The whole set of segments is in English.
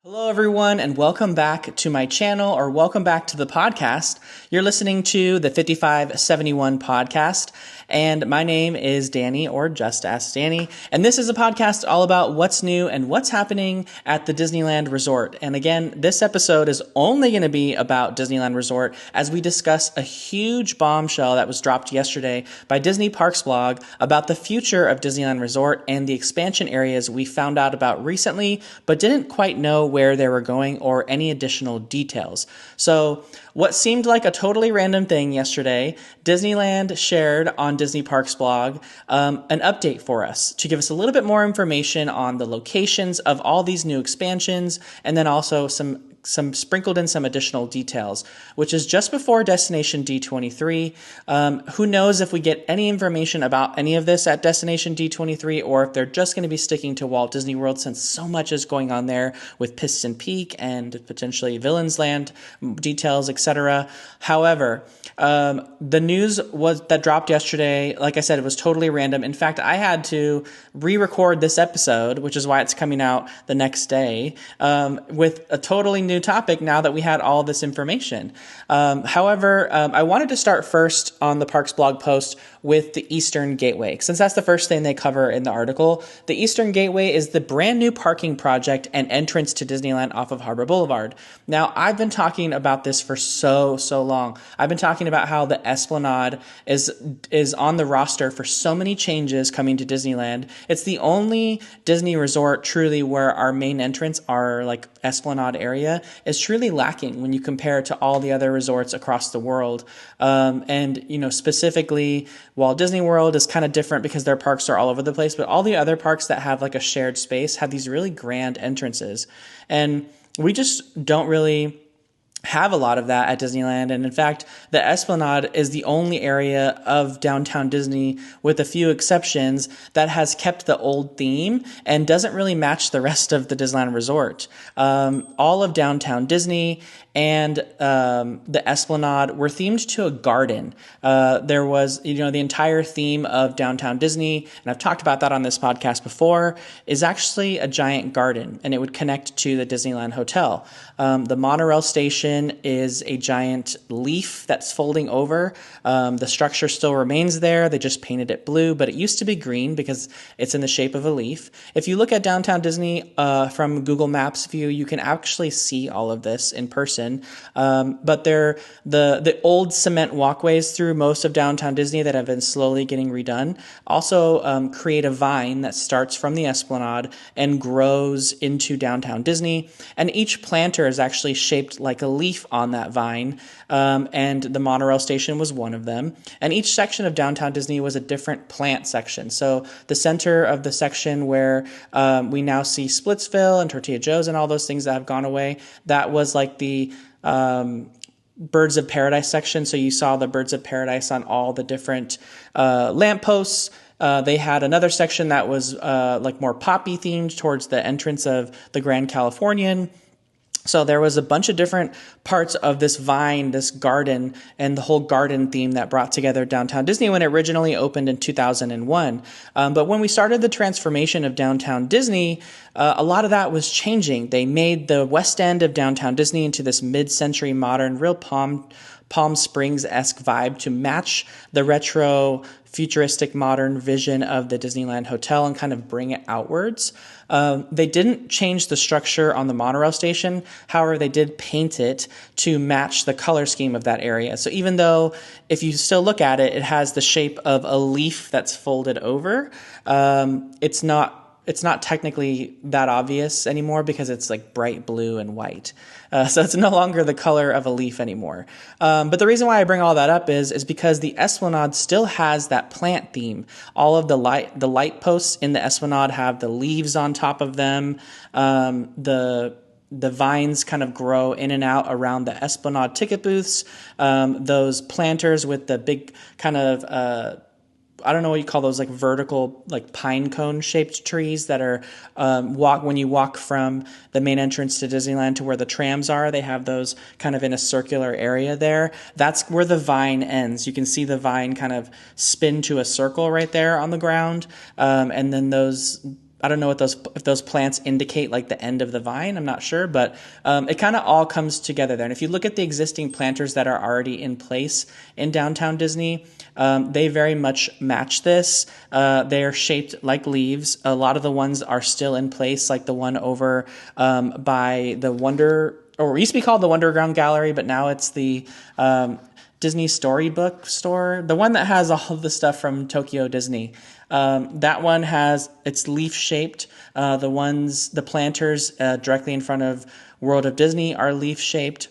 Hello, everyone, and welcome back to my channel, or welcome back to the podcast. You're listening to the 5571 podcast, and my name is Danny, or Just Ask Danny, and this is a podcast all about what's new and what's happening at the Disneyland Resort. And again, this episode is only going to be about Disneyland Resort as we discuss a huge bombshell that was dropped yesterday by Disney Parks blog about the future of Disneyland Resort and the expansion areas we found out about recently, but didn't quite know where they were going or any additional details. So what seemed like a totally random thing yesterday, Disneyland shared on Disney Parks blog an update for us to give us a little bit more information on the locations of all these new expansions, and then also some sprinkled in some additional details, which is just before Destination D23. Who knows if we get any information about any of this at Destination D23, or if they're just going to be sticking to Walt Disney World, since so much is going on there with Piston Peak and potentially Villains Land details, etc. However, the news that dropped yesterday, like I said, it was totally random. In fact, I had to re-record this episode, which is why it's coming out the next day, with a totally new topic now that we had all this information. However, I wanted to start first on the Parks blog post with the Eastern Gateway, since that's the first thing they cover in the article. The Eastern Gateway is the brand new parking project and entrance to Disneyland off of Harbor Boulevard. Now, I've been talking about this for so long. I've been talking about how the Esplanade is on the roster for so many changes coming to Disneyland. It's the only Disney resort truly where our main entrance, our like Esplanade area, is truly lacking when you compare it to all the other resorts across the world. And specifically, Walt Disney World is kind of different because their parks are all over the place, but all the other parks that have like a shared space have these really grand entrances. And we just don't really have a lot of that at Disneyland. And in fact, the Esplanade is the only area of downtown Disney, with a few exceptions, that has kept the old theme and doesn't really match the rest of the Disneyland Resort. All of downtown Disney and the Esplanade were themed to a garden. There was, the entire theme of downtown Disney, and I've talked about that on this podcast before, is actually a giant garden, and it would connect to the Disneyland Hotel. The monorail station is a giant leaf that's folding over. The structure still remains there. They just painted it blue, but it used to be green because it's in the shape of a leaf. If you look at downtown Disney from Google Maps view, you can actually see all of this in person. But they're the old cement walkways through most of downtown Disney that have been slowly getting redone also create a vine that starts from the Esplanade and grows into downtown Disney. And each planter is actually shaped like a leaf on that vine, and the monorail station was one of them. And each section of downtown Disney was a different plant section. So the center of the section where we now see Splitsville and Tortilla Joe's and all those things that have gone away, that was like the Birds of Paradise section. So you saw the Birds of Paradise on all the different lampposts. They had another section that was like more poppy themed towards the entrance of the Grand Californian. So there was a bunch of different parts of this vine, this garden, and the whole garden theme that brought together downtown Disney when it originally opened in 2001. But when we started the transformation of downtown Disney, a lot of that was changing. They made the west end of downtown Disney into this mid-century modern, real Palm Springs-esque vibe to match the retro, futuristic, modern vision of the Disneyland Hotel and kind of bring it outwards. They didn't change the structure on the monorail station. However, they did paint it to match the color scheme of that area. So even though if you still look at it, it has the shape of a leaf that's folded over, it's not technically that obvious anymore because it's like bright blue and white. So it's no longer the color of a leaf anymore. But the reason why I bring all that up is because the Esplanade still has that plant theme. All of the light posts in the Esplanade have the leaves on top of them. The vines kind of grow in and out around the Esplanade ticket booths. Those planters with the big kind of I don't know what you call those, like vertical, like pine cone shaped trees that are when you walk from the main entrance to Disneyland to where the trams are, they have those kind of in a circular area there. That's where the vine ends. You can see the vine kind of spin to a circle right there on the ground. And then those I don't know if those plants indicate like the end of the vine. I'm not sure, but it kind of all comes together there. And if you look at the existing planters that are already in place in downtown Disney, they very much match this. They are shaped like leaves. A lot of the ones are still in place, like the one over by the or it used to be called the Wonderground Gallery, but now it's the Disney Storybook store, the one that has all of the stuff from Tokyo Disney. That one it's leaf shaped. The planters directly in front of World of Disney are leaf shaped.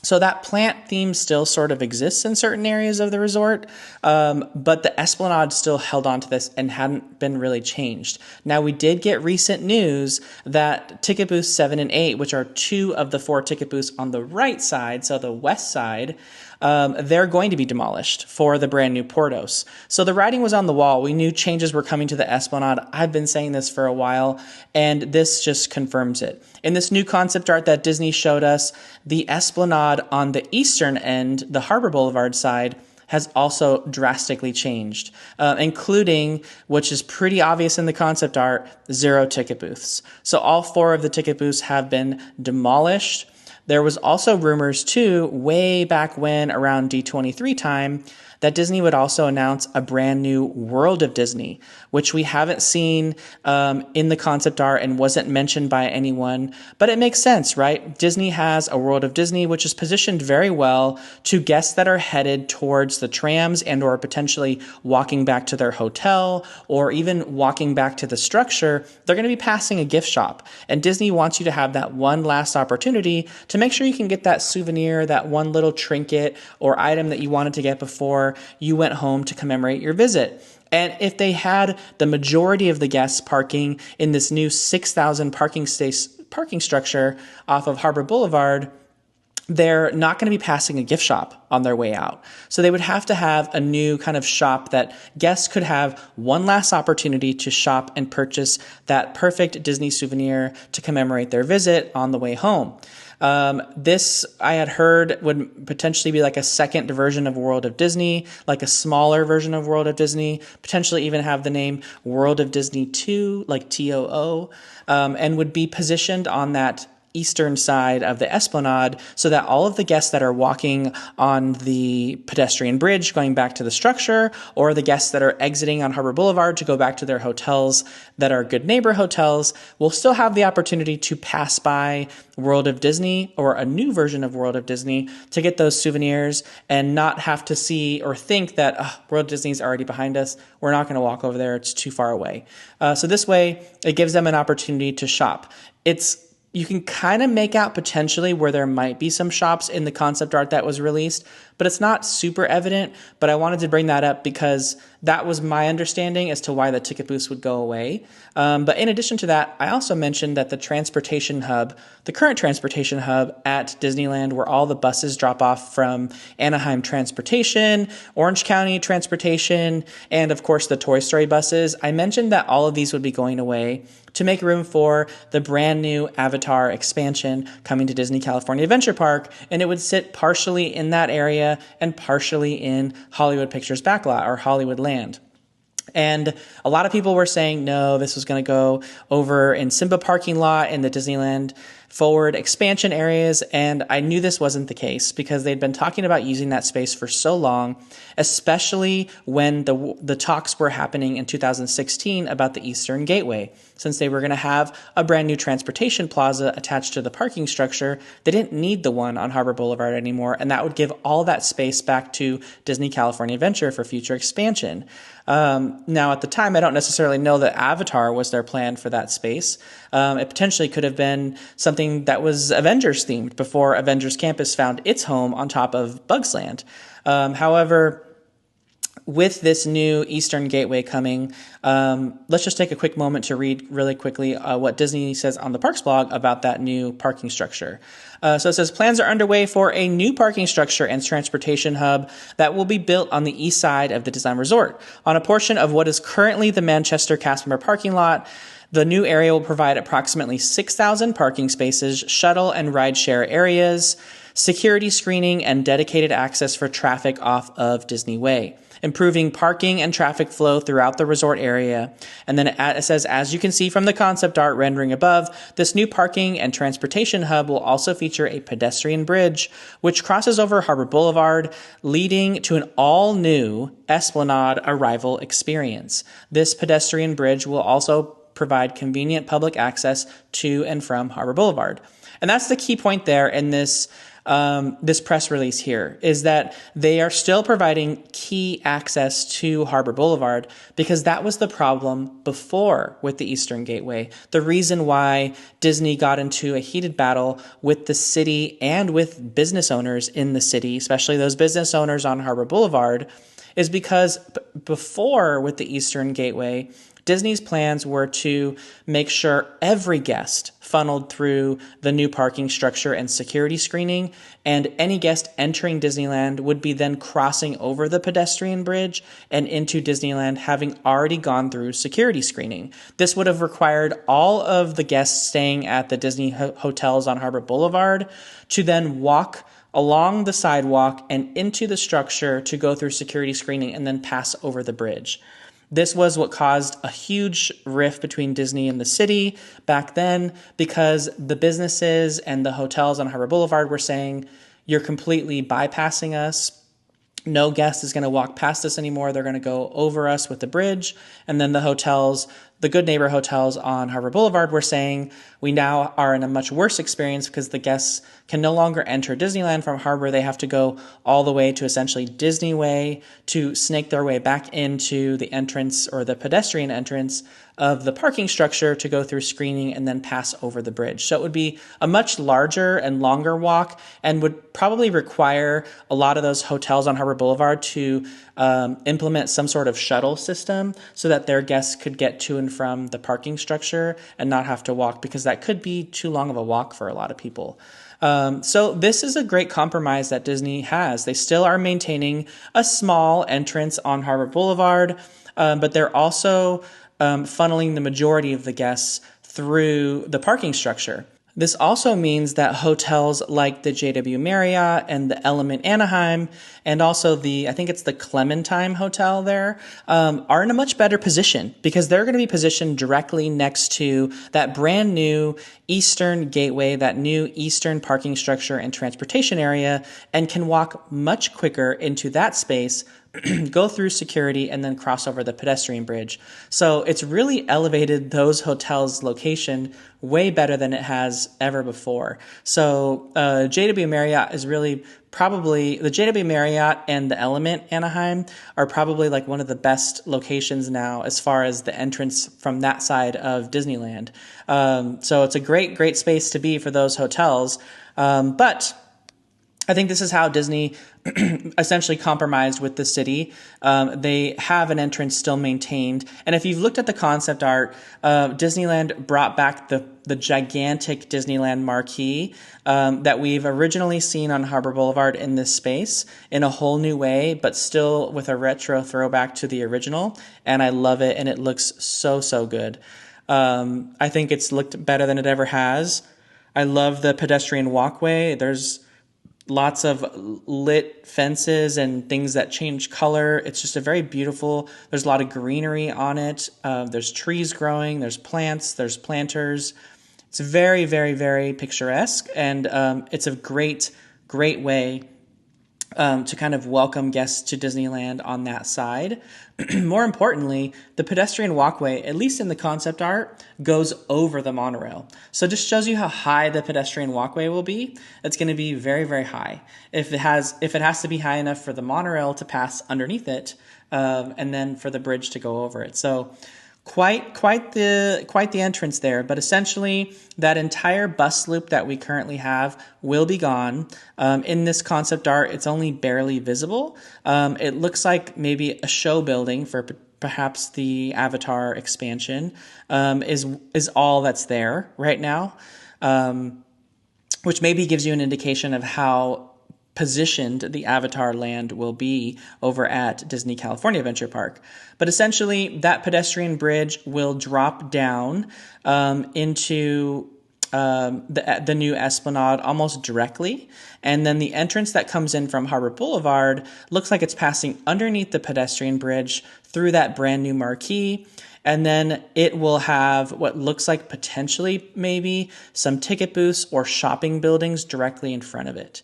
So that plant theme still sort of exists in certain areas of the resort, but the Esplanade still held on to this and hadn't been really changed. Now, we did get recent news that ticket booths 7 and 8, which are 2 of the 4 ticket booths on the right side, so the west side, they're going to be demolished for the brand new Portos. So the writing was on the wall. We knew changes were coming to the Esplanade. I've been saying this for a while, and this just confirms it. In this new concept art that Disney showed us, the Esplanade on the eastern end, the Harbor Boulevard side, has also drastically changed, including, which is pretty obvious in the concept art, 0 ticket booths. So all 4 of the ticket booths have been demolished. There was also rumors too, way back when, around D23 time, that Disney would also announce a brand new World of Disney, which we haven't seen in the concept art and wasn't mentioned by anyone. But it makes sense, right? Disney has a World of Disney, which is positioned very well to guests that are headed towards the trams and or potentially walking back to their hotel or even walking back to the structure. They're going to be passing a gift shop. And Disney wants you to have that one last opportunity to make sure you can get that souvenir, that one little trinket or item that you wanted to get before you went home to commemorate your visit. And if they had the majority of the guests parking in this new 6,000 parking structure off of Harbor Boulevard, they're not going to be passing a gift shop on their way out. So they would have to have a new kind of shop that guests could have one last opportunity to shop and purchase that perfect Disney souvenir to commemorate their visit on the way home. This I had heard would potentially be like a second version of World of Disney, like a smaller version of World of Disney, potentially even have the name World of Disney 2, like TOO, and would be positioned on that eastern side of the Esplanade so that all of the guests that are walking on the pedestrian bridge going back to the structure, or the guests that are exiting on Harbor Boulevard to go back to their hotels that are Good Neighbor hotels, will still have the opportunity to pass by World of Disney or a new version of World of Disney to get those souvenirs and not have to see or think that World of Disney is already behind us. We're not going to walk over there. It's too far away. So this way, it gives them an opportunity to shop. You can kind of make out potentially where there might be some shops in the concept art that was released, but it's not super evident. But I wanted to bring that up because that was my understanding as to why the ticket booths would go away. But in addition to that, I also mentioned that the current transportation hub at Disneyland, where all the buses drop off from Anaheim Transportation, Orange County Transportation, and of course the Toy Story buses, I mentioned that all of these would be going away to make room for the brand new Avatar expansion coming to Disney California Adventure Park, and it would sit partially in that area and partially in Hollywood Pictures Backlot or Hollywood Land. And a lot of people were saying, no, this was going to go over in Simba parking lot in the Disneyland Forward expansion areas. And I knew this wasn't the case because they'd been talking about using that space for so long, especially when the talks were happening in 2016 about the Eastern Gateway. Since they were going to have a brand new transportation plaza attached to the parking structure, they didn't need the one on Harbor Boulevard anymore. And that would give all that space back to Disney California Adventure for future expansion. Now, at the time, I don't necessarily know that Avatar was their plan for that space. It potentially could have been something that was Avengers themed before Avengers Campus found its home on top of Bugs Land. However, with this new Eastern Gateway coming, let's just take a quick moment to read really quickly what Disney says on the Parks blog about that new parking structure. So it says, plans are underway for a new parking structure and transportation hub that will be built on the east side of the Disneyland Resort. On a portion of what is currently the Manchester cast member parking lot, the new area will provide approximately 6,000 parking spaces, shuttle and rideshare areas, security screening, and dedicated access for traffic off of Disney Way. improving parking and traffic flow throughout the resort area. And then it says, as you can see from the concept art rendering above, this new parking and transportation hub will also feature a pedestrian bridge, which crosses over Harbor Boulevard, leading to an all-new Esplanade arrival experience. This pedestrian bridge will also provide convenient public access to and from Harbor Boulevard. And that's the key point there in this press release here, is that they are still providing key access to Harbor Boulevard, because that was the problem before with the Eastern Gateway. The reason why Disney got into a heated battle with the city and with business owners in the city, especially those business owners on Harbor Boulevard, is because before with the Eastern Gateway, Disney's plans were to make sure every guest funneled through the new parking structure and security screening, and any guest entering Disneyland would be then crossing over the pedestrian bridge and into Disneyland having already gone through security screening. This would have required all of the guests staying at the Disney hotels on Harbor Boulevard to then walk along the sidewalk and into the structure to go through security screening and then pass over the bridge. This was what caused a huge rift between Disney and the city back then, because the businesses and the hotels on Harbor Boulevard were saying, you're completely bypassing us. No guest is going to walk past us anymore. They're going to go over us with the bridge. And then the hotels, the Good Neighbor hotels on Harbor Boulevard, were saying we now are in a much worse experience because the guests can no longer enter Disneyland from Harbor. They have to go all the way to essentially Disney Way to snake their way back into the entrance or the pedestrian entrance of the parking structure to go through screening and then pass over the bridge. So it would be a much larger and longer walk, and would probably require a lot of those hotels on Harbor Boulevard to implement some sort of shuttle system so that their guests could get to and from the parking structure and not have to walk, because that could be too long of a walk for a lot of people. So this is a great compromise that Disney has. They still are maintaining a small entrance on Harbor Boulevard, but they're also funneling the majority of the guests through the parking structure. This also means that hotels like the JW Marriott and the Element Anaheim, and also I think it's the Clementine Hotel there, are in a much better position, because they're going to be positioned directly next to that brand new Eastern Gateway, that new Eastern parking structure and transportation area, and can walk much quicker into that space, go through security, and then cross over the pedestrian bridge. So it's really elevated those hotels' location way better than it has ever before. So JW Marriott is really probably, the JW Marriott and the Element Anaheim are probably like one of the best locations now as far as the entrance from that side of Disneyland. So it's a great space to be for those hotels. But I think this is how Disney essentially compromised with the city. They have an entrance still maintained. And if you've looked at the concept art, Disneyland brought back the gigantic Disneyland marquee that we've originally seen on Harbor Boulevard in this space in a whole new way, but still with a retro throwback to the original. And I love it, and it looks so good. I think it's looked better than it ever has. I love the pedestrian walkway. There's lots of lit fences and things that change color. It's just a very beautiful, there's a lot of greenery on it. There's trees growing, there's plants, there's planters. It's very picturesque, and it's a great way to kind of welcome guests to Disneyland on that side. More importantly, the pedestrian walkway, at least in the concept art, goes over the monorail. So it just shows you how high the pedestrian walkway will be. It's going to be very high. If it has to be high enough for the monorail to pass underneath it, and then for the bridge to go over it. So quite the entrance there, but essentially that entire bus loop that we currently have will be gone. In this concept art, it's only barely visible. It looks like maybe a show building for perhaps the Avatar expansion is all that's there right now, which maybe gives you an indication of how positioned the Avatar land will be over at Disney California Adventure Park. But essentially, that pedestrian bridge will drop down into the new Esplanade almost directly. And then the entrance that comes in from Harbor Boulevard looks like it's passing underneath the pedestrian bridge through that brand new marquee. And then it will have what looks like potentially maybe some ticket booths or shopping buildings directly in front of it.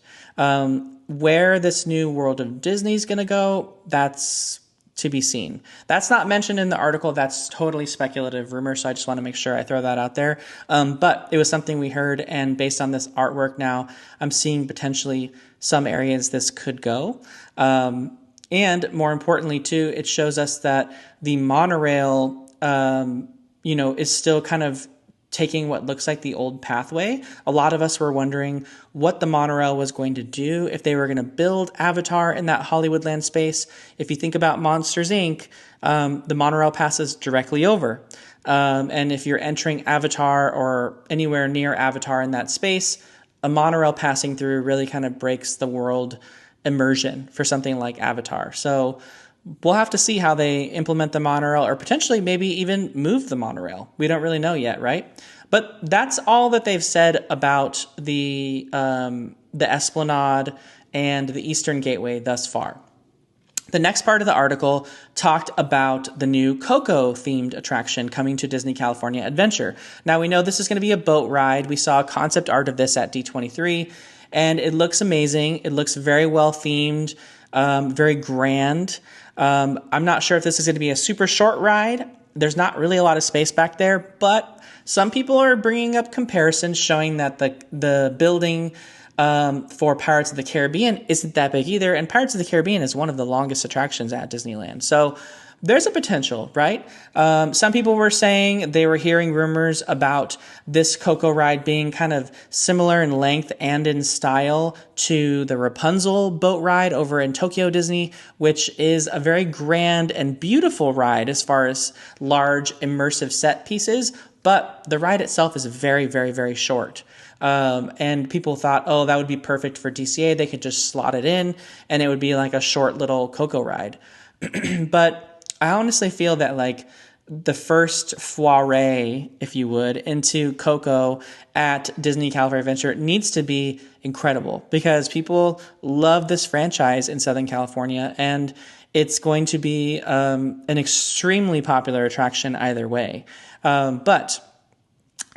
Where this new World of Disney is going to go, that's to be seen. That's not mentioned in the article. That's totally speculative rumor, so I just want to make sure I throw that out there. But it was something we heard, and based on this artwork now, I'm seeing potentially some areas this could go. And more importantly, too, it shows us that the monorail, is still kind of taking what looks like the old pathway. A lot of us were wondering what the monorail was going to do, if they were going to build Avatar in that Hollywoodland space. If you think about Monsters, Inc., the monorail passes directly over. And if you're entering Avatar or anywhere near Avatar in that space, a monorail passing through really kind of breaks the world immersion for something like Avatar. So we'll have to see how they implement the monorail, or potentially maybe even move the monorail. We don't really know yet, right? But that's all that they've said about the Esplanade and the Eastern Gateway thus far. The next part of the article talked about the new Coco themed attraction coming to Disney California Adventure. Now we know this is going to be a boat ride. We saw concept art of this at D23, and it looks amazing. It looks very well themed, very grand. I'm not sure if this is going to be a super short ride. There's not really a lot of space back there, but some people are bringing up comparisons showing that the building for Pirates of the Caribbean isn't that big either, and Pirates of the Caribbean is one of the longest attractions at Disneyland. So there's a potential, right? Some people were saying they were hearing rumors about this Coco ride being kind of similar in length and in style to the Rapunzel boat ride over in Tokyo Disney, which is a very grand and beautiful ride as far as large immersive set pieces, but the ride itself is very, very, very short. And people thought, oh, that would be perfect for DCA. They could just slot it in and it would be like a short little Coco ride. But I honestly feel that like the first foray, if you would, into Coco at Disney California Adventure needs to be incredible because people love this franchise in Southern California, and it's going to be an extremely popular attraction either way. But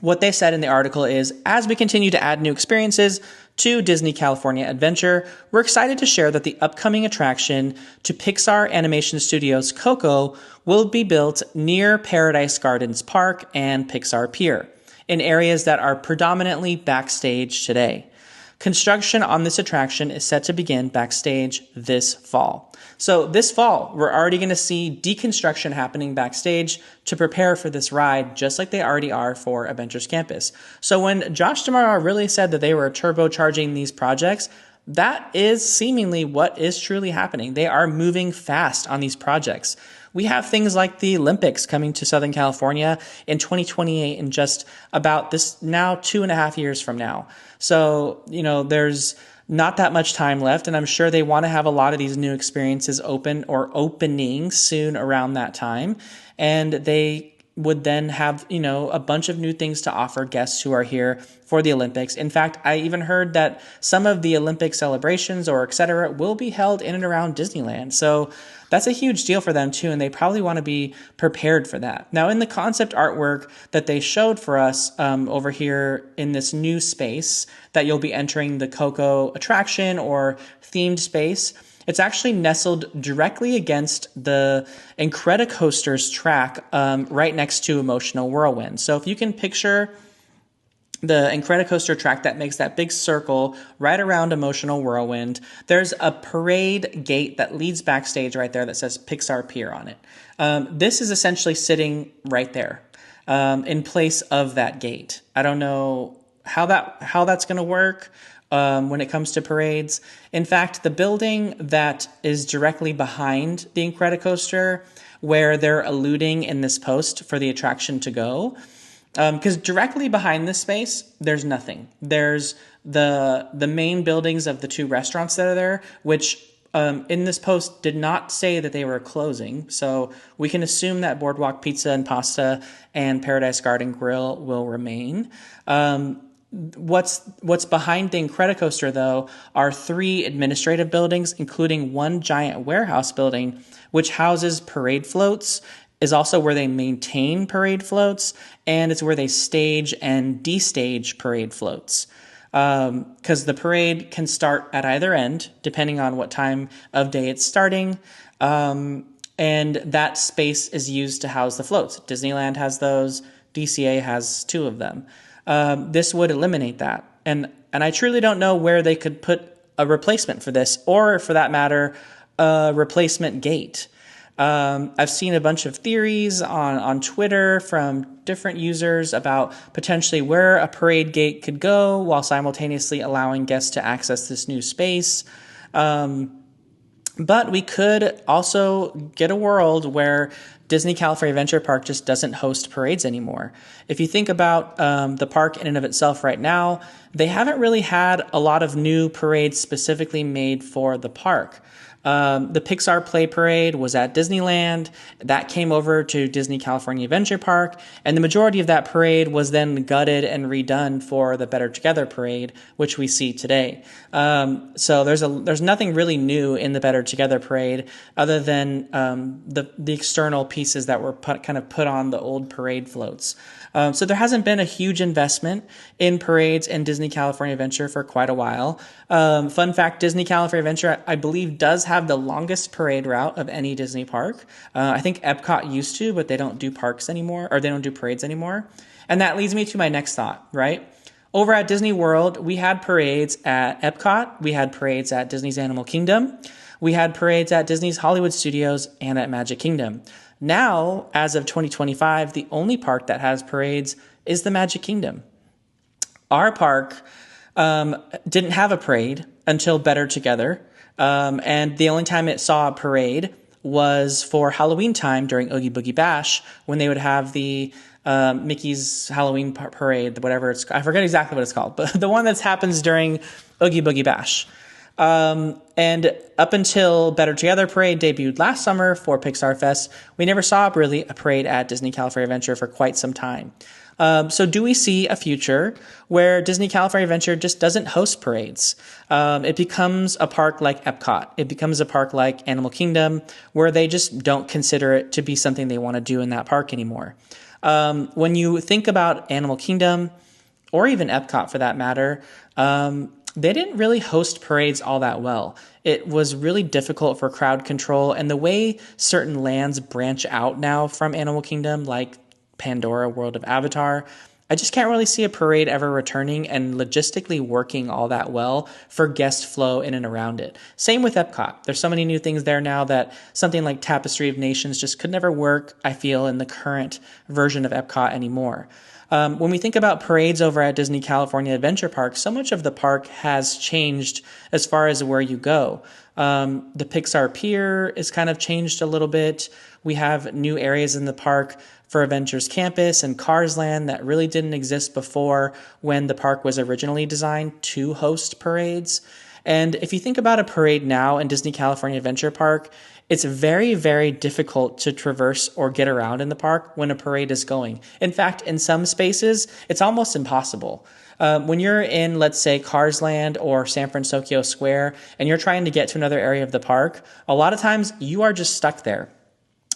what they said in the article is, as we continue to add new experiences to Disney California Adventure, we're excited to share that the upcoming attraction to Pixar Animation Studios Coco will be built near Paradise Gardens Park and Pixar Pier, in areas that are predominantly backstage today. Construction on this attraction is set to begin backstage this fall. So this fall, we're already going to see deconstruction happening backstage to prepare for this ride, just like they already are for Adventures Campus. So when Josh D'Amaro really said that they were turbocharging these projects, that is seemingly what is truly happening. They are moving fast on these projects. We have things like the Olympics coming to Southern California in 2028, in just about this now 2.5 years from now. So, there's not that much time left, and I'm sure they want to have a lot of these new experiences open or opening soon around that time. And they would then have, a bunch of new things to offer guests who are here for the Olympics. In fact, I even heard that some of the Olympic celebrations or et cetera will be held in and around Disneyland. So that's a huge deal for them too, and they probably want to be prepared for that. Now, in the concept artwork that they showed for us over here in this new space that you'll be entering, the Coco attraction or themed space, it's actually nestled directly against the Incredicoaster's track right next to Emotional Whirlwind. So if you can picture the Incredicoaster track that makes that big circle right around Emotional Whirlwind, there's a parade gate that leads backstage right there that says Pixar Pier on it. This is essentially sitting right there in place of that gate. I don't know how that's going to work when it comes to parades. In fact, the building that is directly behind the Incredicoaster, where they're alluding in this post for the attraction to go, because directly behind this space, there's nothing. There's the main buildings of the two restaurants that are there, which in this post did not say that they were closing. So we can assume that Boardwalk Pizza and Pasta and Paradise Garden Grill will remain. What's behind the Incredicoaster, though, are 3 administrative buildings, including one giant warehouse building, which houses parade floats, is also where they maintain parade floats, and it's where they stage and destage parade floats. Because the parade can start at either end, depending on what time of day it's starting. And that space is used to house the floats. Disneyland has those. DCA has 2 of them. This would eliminate that. And I truly don't know where they could put a replacement for this, or for that matter, a replacement gate. I've seen a bunch of theories on Twitter from different users about potentially where a parade gate could go while simultaneously allowing guests to access this new space. But we could also get a world where Disney California Adventure Park just doesn't host parades anymore. If you think about the park in and of itself right now, they haven't really had a lot of new parades specifically made for the park. The Pixar Play Parade was at Disneyland. That came over to Disney California Adventure Park, and the majority of that parade was then gutted and redone for the Better Together Parade, which we see today. So there's nothing really new in the Better Together Parade other than the external pieces that were put on the old parade floats. So there hasn't been a huge investment in parades in Disney California Adventure for quite a while. Fun fact, Disney California Adventure, I believe, does have the longest parade route of any Disney park. I think Epcot used to, but they don't do parks anymore, or they don't do parades anymore. And that leads me to my next thought, right? Over at Disney World, we had parades at Epcot. We had parades at Disney's Animal Kingdom. We had parades at Disney's Hollywood Studios and at Magic Kingdom. Now, as of 2025, the only park that has parades is the Magic Kingdom. Our park didn't have a parade until Better Together, and the only time it saw a parade was for Halloween time during Oogie Boogie Bash, when they would have the Mickey's Halloween parade, whatever it's called. I forget exactly what it's called, but the one that happens during Oogie Boogie Bash. And up until Better Together Parade debuted last summer for Pixar Fest, we never saw really a parade at Disney California Adventure for quite some time. So do we see a future where Disney California Adventure just doesn't host parades? It becomes a park like Epcot. It becomes a park like Animal Kingdom, where they just don't consider it to be something they want to do in that park anymore. When you think about Animal Kingdom, or even Epcot for that matter, they didn't really host parades all that well. It was really difficult for crowd control, and the way certain lands branch out now from Animal Kingdom, like Pandora, World of Avatar, I just can't really see a parade ever returning and logistically working all that well for guest flow in and around it. Same with Epcot. There's so many new things there now that something like Tapestry of Nations just could never work, I feel, in the current version of Epcot anymore. When we think about parades over at Disney California Adventure Park, so much of the park has changed as far as where you go. The Pixar Pier is kind of changed a little bit. We have new areas in the park for Avengers Campus and Cars Land that really didn't exist before when the park was originally designed to host parades. And if you think about a parade now in Disney California Adventure Park, it's very, very difficult to traverse or get around in the park when a parade is going. In fact, in some spaces, it's almost impossible. When you're in, let's say, Cars Land or San Francisco Square, and you're trying to get to another area of the park, a lot of times you are just stuck there.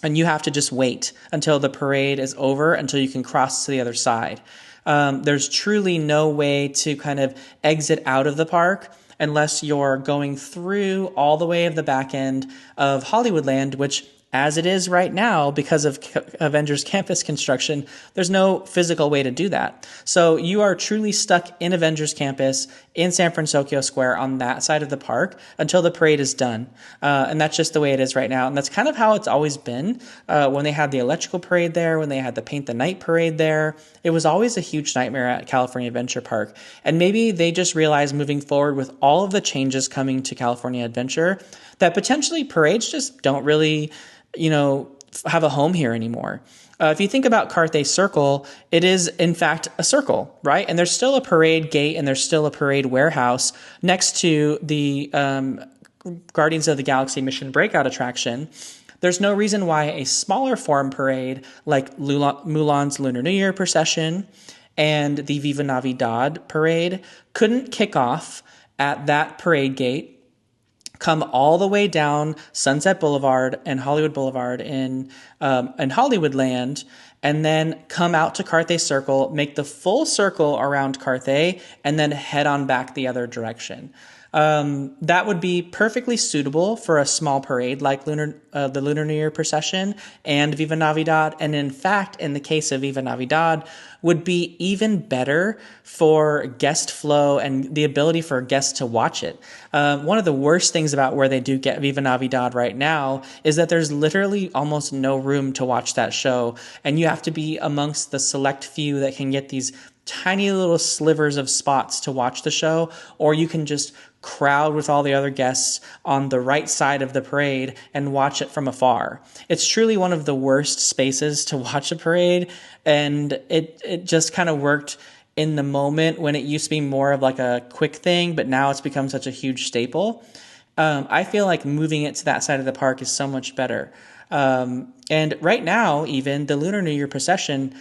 And you have to just wait until the parade is over, until you can cross to the other side. There's truly no way to kind of exit out of the park unless you're going through all the way of the back end of Hollywoodland, which, as it is right now, because of Avengers Campus construction, there's no physical way to do that. So you are truly stuck in Avengers Campus in San Francisco Square on that side of the park until the parade is done. And that's just the way it is right now. And that's kind of how it's always been. When they had the electrical parade there, when they had the Paint the Night parade there, it was always a huge nightmare at California Adventure Park. And maybe they just realized moving forward with all of the changes coming to California Adventure that potentially parades just don't really have a home here anymore. If you think about Carthay Circle, it is in fact a circle, right? And there's still a parade gate and there's still a parade warehouse next to the Guardians of the Galaxy Mission Breakout attraction, there's no reason why a smaller form parade like Mulan's Lunar New Year procession and the Viva Navidad parade couldn't kick off at that parade gate, come all the way down Sunset Boulevard and Hollywood Boulevard in Hollywoodland, and then come out to Carthay Circle, make the full circle around Carthay, and then head on back the other direction. That would be perfectly suitable for a small parade like the Lunar New Year procession and Viva Navidad. And in fact, in the case of Viva Navidad, would be even better for guest flow and the ability for guests to watch it. One of the worst things about where they do get Viva Navidad right now is that there's literally almost no room to watch that show. And you have to be amongst the select few that can get these tiny little slivers of spots to watch the show, or you can just crowd with all the other guests on the right side of the parade and watch it from afar. It's truly one of the worst spaces to watch a parade, and it just kind of worked in the moment when it used to be more of like a quick thing, but now it's become such a huge staple. I feel like moving it to that side of the park is so much better. And right now, even the Lunar New Year procession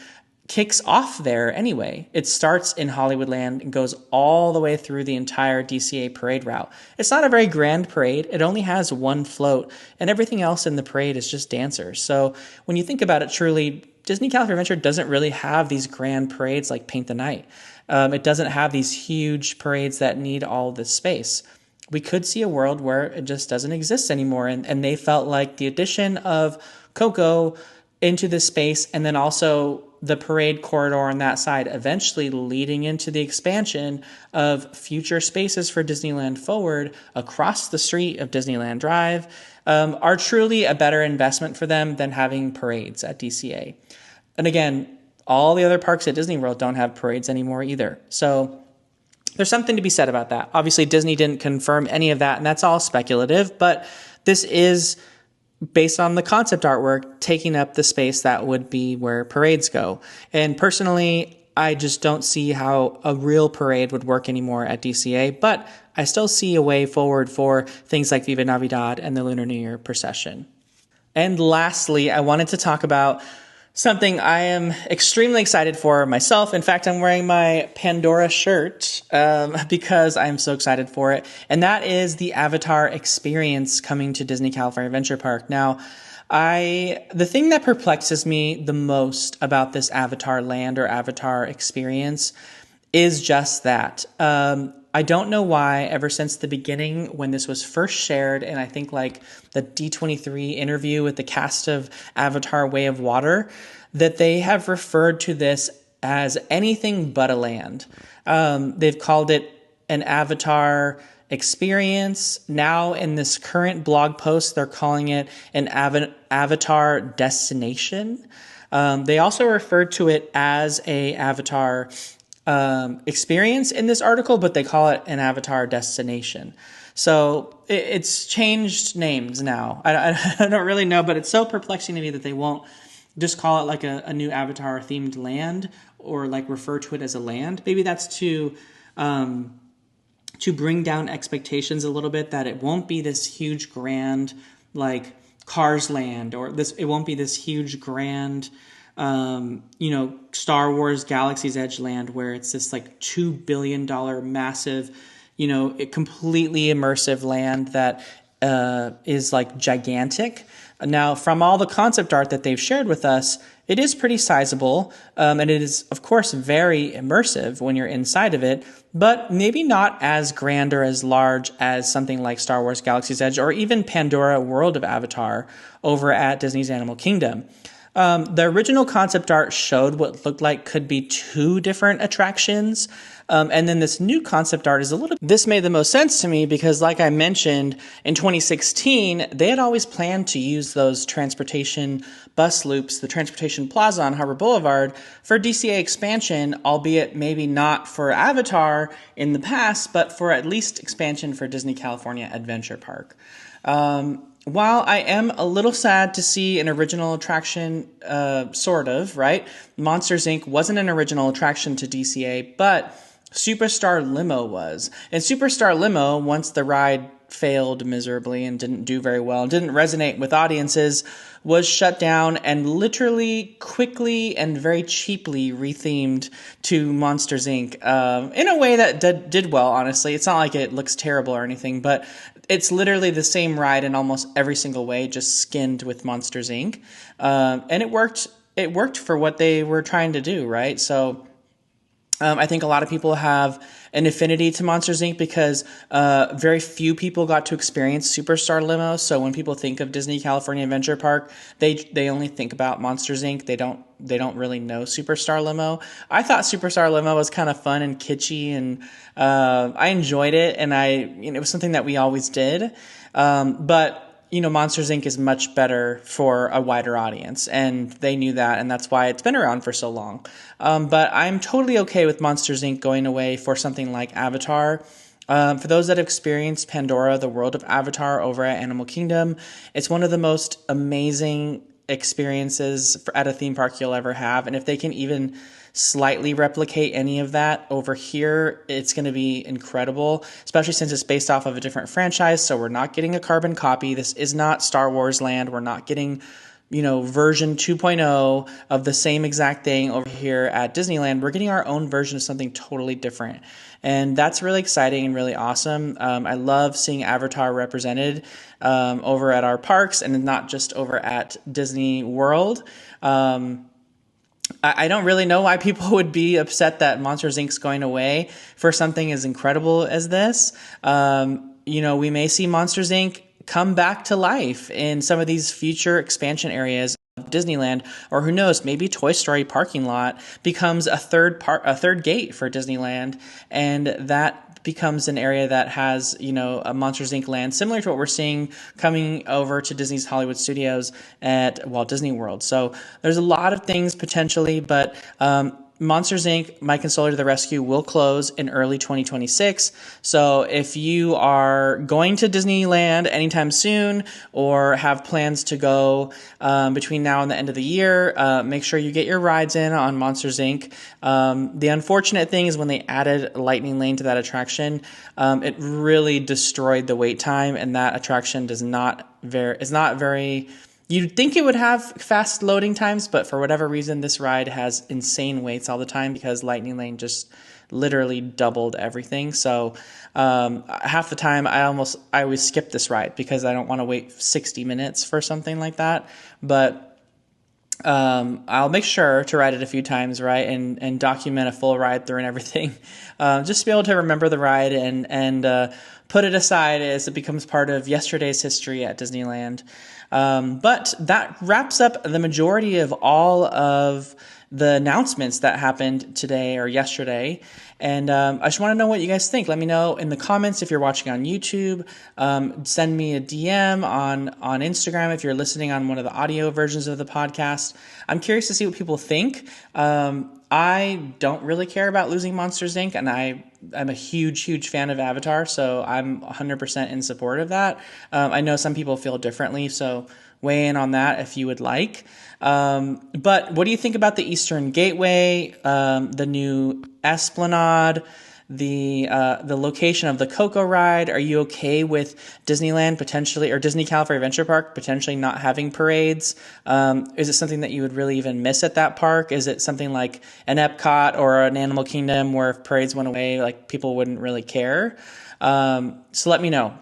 kicks off there anyway. It starts in Hollywoodland and goes all the way through the entire DCA parade route. It's not a very grand parade. It only has one float, and everything else in the parade is just dancers. So when you think about it, truly, Disney California Adventure doesn't really have these grand parades like Paint the Night. It doesn't have these huge parades that need all this space. We could see a world where it just doesn't exist anymore, and they felt like the addition of Coco into this space, and then also the parade corridor on that side, eventually leading into the expansion of future spaces for Disneyland Forward across the street of Disneyland Drive, are truly a better investment for them than having parades at DCA. And again, all the other parks at Disney World don't have parades anymore either. So there's something to be said about that. Obviously, Disney didn't confirm any of that, and that's all speculative, but this is based on the concept artwork, taking up the space that would be where parades go. And personally, I just don't see how a real parade would work anymore at DCA, but I still see a way forward for things like Viva Navidad and the Lunar New Year procession. And lastly, I wanted to talk about something I am extremely excited for myself. In fact, I'm wearing my Pandora shirt because I'm so excited for it. And that is the Avatar experience coming to Disney California Adventure Park. Now, the thing that perplexes me the most about this Avatar land or Avatar experience is just that. I don't know why, ever since the beginning when this was first shared, and I think like the D23 interview with the cast of Avatar Way of Water, that they have referred to this as anything but a land. They've called it an Avatar experience. Now in this current blog post, they're calling it an Avatar destination. They also referred to it as a Avatar experience in this article, but they call it an Avatar destination. So it's changed names now. I don't really know, but it's so perplexing to me that they won't just call it like a new Avatar themed land or like refer to it as a land. Maybe that's to bring down expectations a little bit, that it won't be this huge grand like Cars Land, or it won't be this huge grand Star Wars Galaxy's Edge land where it's this like $2 billion massive, completely immersive land that is like gigantic. Now, from all the concept art that they've shared with us, it is pretty sizable, and it is, of course, very immersive when you're inside of it, but maybe not as grand or as large as something like Star Wars Galaxy's Edge or even Pandora World of Avatar over at Disney's Animal Kingdom. The original concept art showed what looked like could be two different attractions. And then this new concept art is this made the most sense to me because, like I mentioned, in 2016, they had always planned to use those transportation bus loops, the transportation plaza on Harbor Boulevard, for DCA expansion, albeit maybe not for Avatar in the past, but for at least expansion for Disney California Adventure Park. While I am a little sad to see an original attraction, sort of, right? Monsters, Inc. wasn't an original attraction to DCA, but Superstar Limo was. And Superstar Limo, once the ride failed miserably and didn't do very well and didn't resonate with audiences was shut down and literally quickly and very cheaply rethemed to Monsters Inc. In a way that did well, honestly. It's not like it looks terrible or anything, but it's literally the same ride in almost every single way, just skinned with Monsters Inc. And it worked. It worked for what they were trying to do, right? So I think a lot of people have an affinity to Monsters Inc. because very few people got to experience Superstar Limo. So when people think of Disney California Adventure Park, they only think about Monsters Inc. They don't really know Superstar Limo. I thought Superstar Limo was kind of fun and kitschy, and I enjoyed it, and it was something that we always did. But Monsters Inc. is much better for a wider audience, and they knew that, and that's why it's been around for so long. But I'm totally okay with Monsters Inc. going away for something like Avatar. For those that have experienced Pandora, the world of Avatar over at Animal Kingdom, it's one of the most amazing experiences at a theme park you'll ever have. And if they can even slightly replicate any of that over here, it's going to be incredible, especially since it's based off of a different franchise. So we're not getting a carbon copy. This is not Star Wars Land. We're not getting, version 2.0 of the same exact thing over here at Disneyland. We're getting our own version of something totally different. And that's really exciting and really awesome. I love seeing Avatar represented over at our parks and not just over at Disney World. I don't really know why people would be upset that Monsters Inc.'s going away for something as incredible as this. We may see Monsters Inc. come back to life in some of these future expansion areas of Disneyland, or who knows, maybe Toy Story parking lot becomes a third gate for Disneyland, and that becomes an area that has, a Monsters Inc. land similar to what we're seeing coming over to Disney's Hollywood Studios at Walt Disney World. So there's a lot of things potentially, but Monsters Inc. My Consoler to the Rescue will close in early 2026. So if you are going to Disneyland anytime soon or have plans to go between now and the end of the year, make sure you get your rides in on Monsters Inc. The unfortunate thing is when they added Lightning Lane to that attraction, it really destroyed the wait time, and that attraction is not very. You'd think it would have fast loading times, but for whatever reason, this ride has insane waits all the time because Lightning Lane just literally doubled everything. So half the time, I always skip this ride because I don't want to wait 60 minutes for something like that. But I'll make sure to ride it a few times, right, and document a full ride through and everything, just to be able to remember the ride and put it aside as it becomes part of yesterday's history at Disneyland. But that wraps up the majority of all of the announcements that happened today or yesterday. And I just want to know what you guys think. Let me know in the comments if you're watching on YouTube. Send me a DM on Instagram if you're listening on one of the audio versions of the podcast. I'm curious to see what people think. I don't really care about losing Monsters Inc. and I'm a huge fan of Avatar, so I'm 100% in support of that. I know some people feel differently, so weigh in on that if you would like. But what do you think about the Eastern Gateway, the new Esplanade, the location of the Coco ride? Are you okay with Disneyland potentially, or Disney California Adventure Park potentially not having parades? Is it something that you would really even miss at that park? Is it something like an Epcot or an Animal Kingdom where if parades went away, like people wouldn't really care? So let me know.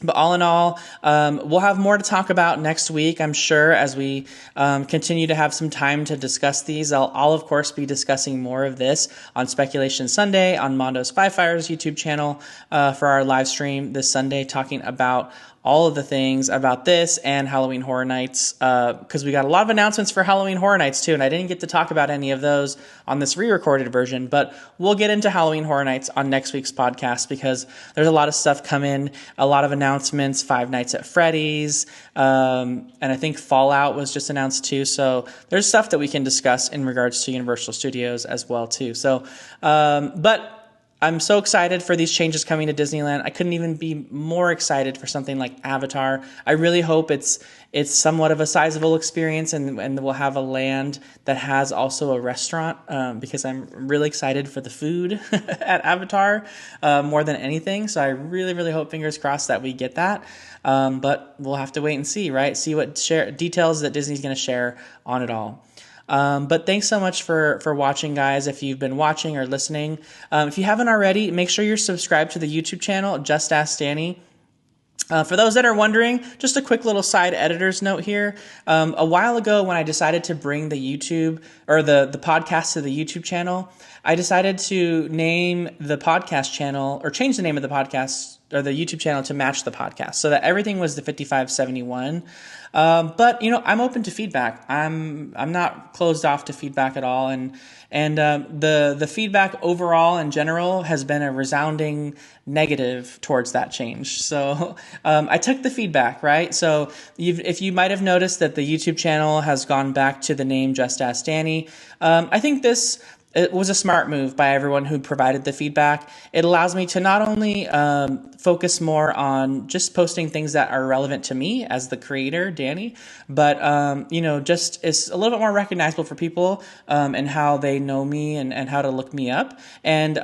But all in all, we'll have more to talk about next week, I'm sure, as we continue to have some time to discuss these. I'll of course, be discussing more of this on Speculation Sunday on Mondo's Five Fires YouTube channel for our live stream this Sunday, talking about all of the things about this and Halloween Horror Nights, because we got a lot of announcements for Halloween Horror Nights too, and I didn't get to talk about any of those on this re-recorded version, but we'll get into Halloween Horror Nights on next week's podcast because there's a lot of stuff coming, a lot of announcements, Five Nights at Freddy's, and I think Fallout was just announced too, so there's stuff that we can discuss in regards to Universal Studios as well too. So, but I'm so excited for these changes coming to Disneyland. I couldn't even be more excited for something like Avatar. I really hope it's somewhat of a sizable experience, and we'll have a land that has also a restaurant, because I'm really excited for the food at Avatar more than anything. So I really, really hope, fingers crossed, that we get that. But we'll have to wait and see, right? See what details that Disney's going to share on it all. But thanks so much for watching, guys. If you've been watching or listening, if you haven't already, make sure you're subscribed to the YouTube channel, Just Ask Danny. For those that are wondering, just a quick little side editor's note here. A while ago, when I decided to bring the YouTube or the podcast to the YouTube channel, I decided to name the podcast channel, or change the name of the podcast or the YouTube channel to match the podcast, so that everything was the 5571. But I'm open to feedback. I'm not closed off to feedback at all, and the feedback overall in general has been a resounding negative towards that change. So I took the feedback, right? So if you might have noticed that the YouTube channel has gone back to the name Just Ask Danny, I think it was a smart move by everyone who provided the feedback. It allows me to not only focus more on just posting things that are relevant to me as the creator, Danny, but just it's a little bit more recognizable for people and how they know me and how to look me up. And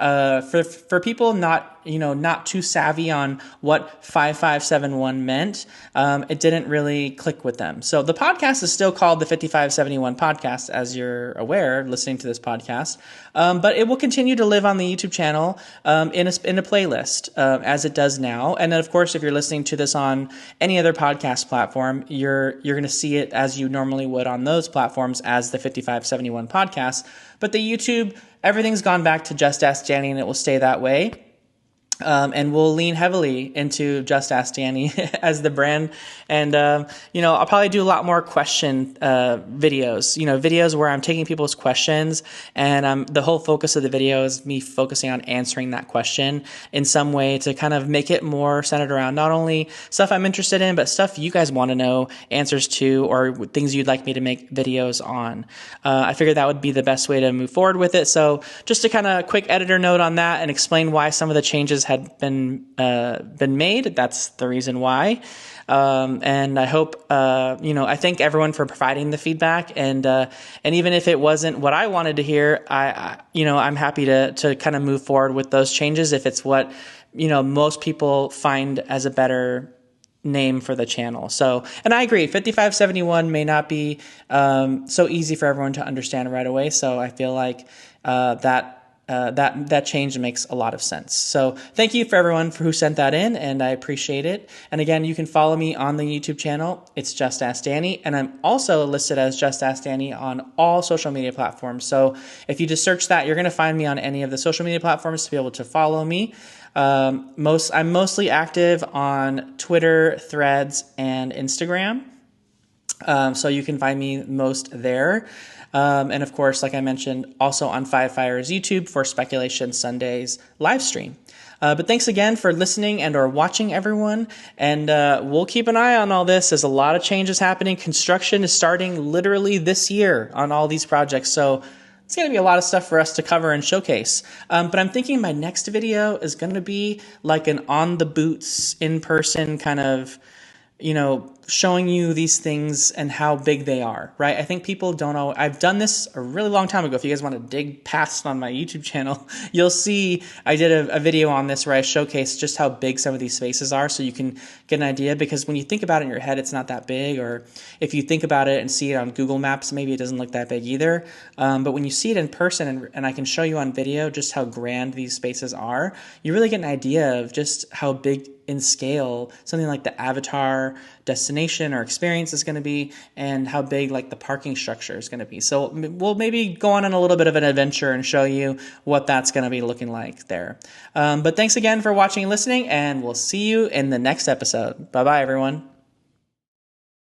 for people not too savvy on what 5571 meant, it didn't really click with them. So the podcast is still called the 5571 Podcast, as you're aware, listening to this podcast. But it will continue to live on the YouTube channel in a playlist as it does now. And then, of course, if you're listening to this on any other podcast platform, you're going to see it as you normally would on those platforms as the 5571 Podcast. But the YouTube, everything's gone back to Just Ask Danny, and it will stay that way. And we'll lean heavily into Just Ask Danny as the brand. And, I'll probably do a lot more question videos, videos where I'm taking people's questions, and the whole focus of the video is me focusing on answering that question in some way to kind of make it more centered around not only stuff I'm interested in, but stuff you guys want to know answers to, or things you'd like me to make videos on. I figured that would be the best way to move forward with it. So just to kind of quick editor note on that and explain why some of the changes had been made. That's the reason why. And I hope, I thank everyone for providing the feedback, and even if it wasn't what I wanted to hear, I'm happy to kind of move forward with those changes if it's what, most people find as a better name for the channel. So, and I agree, 5571 may not be so easy for everyone to understand right away. So I feel like that change makes a lot of sense. So thank you for everyone who sent that in, and I appreciate it. And again, you can follow me on the YouTube channel. It's Just Ask Danny, and I'm also listed as Just Ask Danny on all social media platforms. So if you just search that, you're going to find me on any of the social media platforms to be able to follow me. I'm mostly active on Twitter, Threads, and Instagram. So you can find me most there. And of course, like I mentioned, also on Five Fire's YouTube for Speculation Sundays live stream. But thanks again for listening and or watching, everyone. And we'll keep an eye on all this. There's a lot of changes happening. Construction is starting literally this year on all these projects. So it's going to be a lot of stuff for us to cover and showcase. But I'm thinking my next video is going to be like an on the boots, in person kind of, showing you these things and how big they are, right? I think people don't know. I've done this a really long time ago. If you guys want to dig past on my YouTube channel, you'll see I did a video on this where I showcased just how big some of these spaces are, so you can get an idea. Because when you think about it in your head, it's not that big. Or if you think about it and see it on Google Maps, maybe it doesn't look that big either. But when you see it in person and I can show you on video just how grand these spaces are, you really get an idea of just how big in scale something like the Avatar destination or experience is going to be, and how big like the parking structure is going to be. So we'll maybe go on a little bit of an adventure and show you what that's going to be looking like there. But thanks again for watching and listening, and we'll see you in the next episode. Bye-bye, everyone.